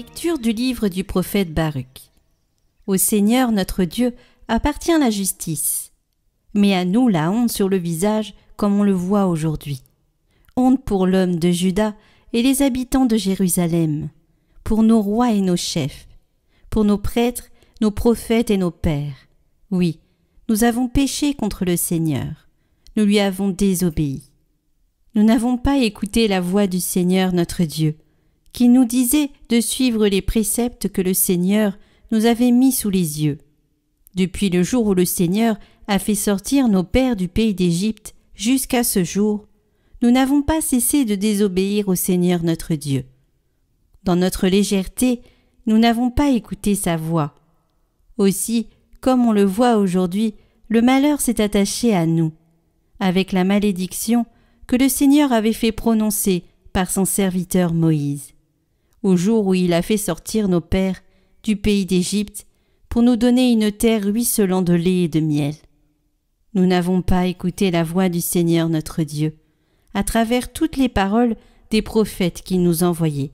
Lecture du livre du prophète Baruch. Au Seigneur notre Dieu appartient la justice, mais à nous la honte sur le visage comme on le voit aujourd'hui. Honte pour l'homme de Juda et les habitants de Jérusalem, pour nos rois et nos chefs, pour nos prêtres, nos prophètes et nos pères. Oui, nous avons péché contre le Seigneur, nous lui avons désobéi. Nous n'avons pas écouté la voix du Seigneur notre Dieu, qui nous disait de suivre les préceptes que le Seigneur nous avait mis sous les yeux. Depuis le jour où le Seigneur a fait sortir nos pères du pays d'Égypte jusqu'à ce jour, nous n'avons pas cessé de désobéir au Seigneur notre Dieu. Dans notre légèreté, nous n'avons pas écouté sa voix. Aussi, comme on le voit aujourd'hui, le malheur s'est attaché à nous, avec la malédiction que le Seigneur avait fait prononcer par son serviteur Moïse, au jour où il a fait sortir nos pères du pays d'Égypte pour nous donner une terre ruisselant de lait et de miel. Nous n'avons pas écouté la voix du Seigneur notre Dieu, à travers toutes les paroles des prophètes qu'il nous envoyait.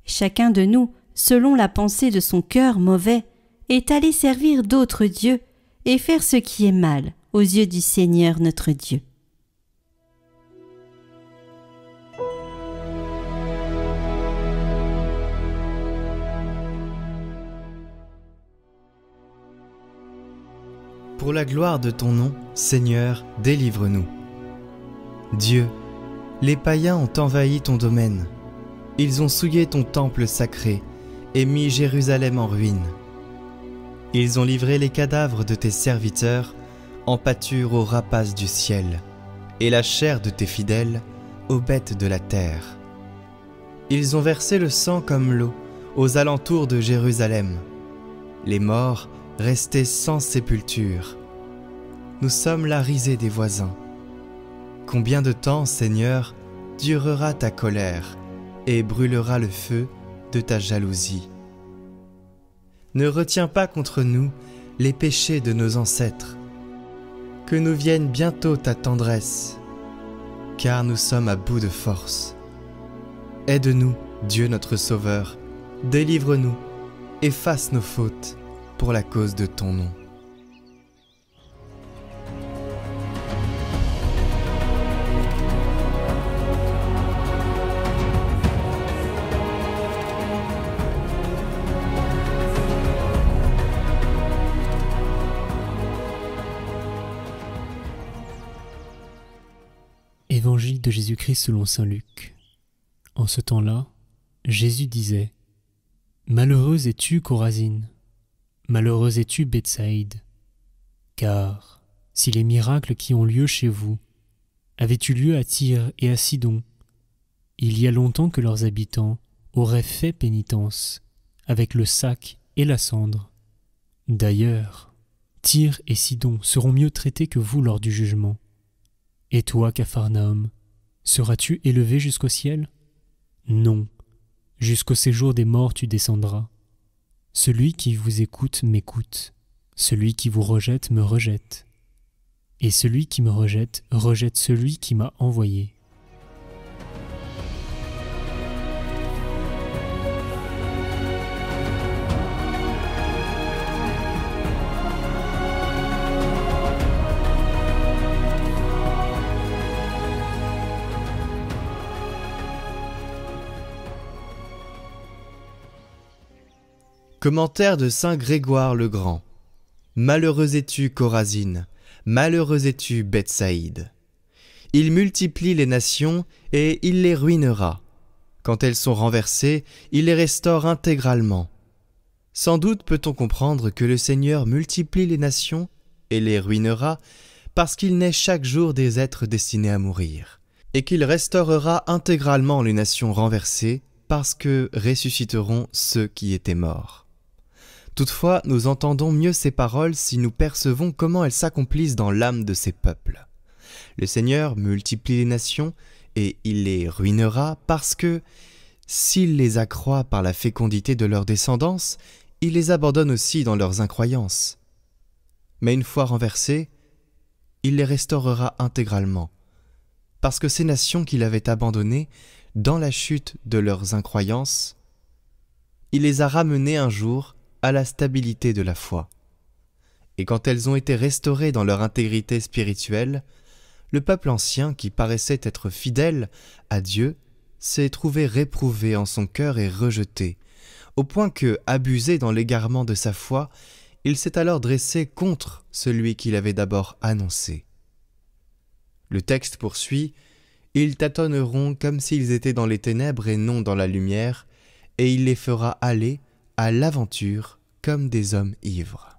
Chacun de nous, selon la pensée de son cœur mauvais, est allé servir d'autres dieux et faire ce qui est mal aux yeux du Seigneur notre Dieu. Pour la gloire de ton nom, Seigneur, délivre-nous. Dieu, les païens ont envahi ton domaine. Ils ont souillé ton temple sacré et mis Jérusalem en ruine. Ils ont livré les cadavres de tes serviteurs en pâture aux rapaces du ciel et la chair de tes fidèles aux bêtes de la terre. Ils ont versé le sang comme l'eau aux alentours de Jérusalem. Les morts restés sans sépulture. Nous sommes la risée des voisins. Combien de temps, Seigneur, durera ta colère et brûlera le feu de ta jalousie? Ne retiens pas contre nous les péchés de nos ancêtres. Que nous vienne bientôt ta tendresse, car nous sommes à bout de force. Aide-nous, Dieu notre Sauveur, délivre-nous, efface nos fautes, pour la cause de ton nom. Évangile de Jésus-Christ selon saint Luc. En ce temps-là, Jésus disait : Malheureuse es-tu, Chorazine, malheureuse es-tu, Bethsaïde, car si les miracles qui ont lieu chez vous avaient eu lieu à Tyr et à Sidon, il y a longtemps que leurs habitants auraient fait pénitence avec le sac et la cendre. D'ailleurs, Tyr et Sidon seront mieux traités que vous lors du jugement. Et toi, Capharnaüm, seras-tu élevé jusqu'au ciel? Non, jusqu'au séjour des morts tu descendras. Celui qui vous écoute m'écoute, celui qui vous rejette me rejette, et celui qui me rejette rejette celui qui m'a envoyé. Commentaire de saint Grégoire le Grand. Malheureux es-tu, Chorazine, malheureux es-tu, Bethsaïde. Il multiplie les nations et il les ruinera. Quand elles sont renversées, il les restaure intégralement. Sans doute peut-on comprendre que le Seigneur multiplie les nations et les ruinera parce qu'il naît chaque jour des êtres destinés à mourir, et qu'il restaurera intégralement les nations renversées parce que ressusciteront ceux qui étaient morts. Toutefois, nous entendons mieux ces paroles si nous percevons comment elles s'accomplissent dans l'âme de ces peuples. Le Seigneur multiplie les nations et il les ruinera parce que, s'il les accroît par la fécondité de leur descendance, il les abandonne aussi dans leurs incroyances. Mais une fois renversés, il les restaurera intégralement, parce que ces nations qu'il avait abandonnées dans la chute de leurs incroyances, il les a ramenées un jour à la stabilité de la foi. Et quand elles ont été restaurées dans leur intégrité spirituelle, le peuple ancien, qui paraissait être fidèle à Dieu, s'est trouvé réprouvé en son cœur et rejeté, au point que, abusé dans l'égarement de sa foi, il s'est alors dressé contre celui qu'il avait d'abord annoncé. Le texte poursuit « Ils tâtonneront comme s'ils étaient dans les ténèbres et non dans la lumière, et il les fera aller à l'aventure comme des hommes ivres. »